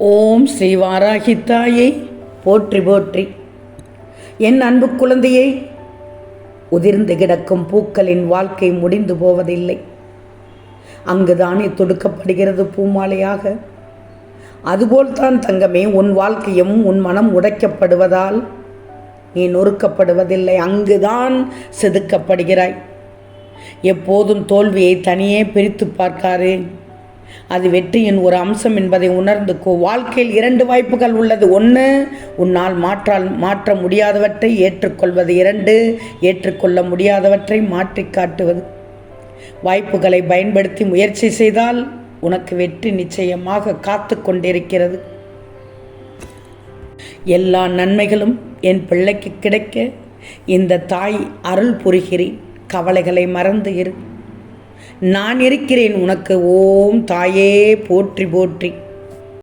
ஓம் ஸ்ரீ வாராகி தாயை போற்றி போற்றி. என் அன்பு குழந்தையை, உதிர்ந்து கிடக்கும் பூக்களின் வாழ்க்கை முடிந்து போவதில்லை. அங்குதானே தொடுக்கப்படுகிறது பூமாலையாக. அதுபோல்தான் தங்கமே, உன் வாழ்க்கையும் உன் மனம் உடைக்கப்படுவதால் நீ நொறுக்கப்படுவதில்லை, அங்குதான் செதுக்கப்படுகிறாய். எப்போதும் தோல்வியை தனியே பிரித்து பார்க்காதே, அது வெற்றியின் ஒரு அம்சம் என்பதை உணர்ந்துக்கோ. வாழ்க்கையில் 2 வாய்ப்புகள் உள்ளது. 1, உன்னால் மாற்ற முடியாதவற்றை ஏற்றுக்கொள்வது. 2, ஏற்றுக்கொள்ள முடியாதவற்றை மாற்றி காட்டுவது. வாய்ப்புகளை பயன்படுத்தி முயற்சி செய்தால் உனக்கு வெற்றி நிச்சயமாக காத்து கொண்டிருக்கிறது. எல்லா நன்மைகளும் என் பிள்ளைக்கு கிடைக்க இந்த தாய் அருள் புரிகிறேன். கவலைகளை மறந்து இரு, நான் இருக்கிறேன் உனக்கு. ஓம் தாயே போற்றி போற்றி.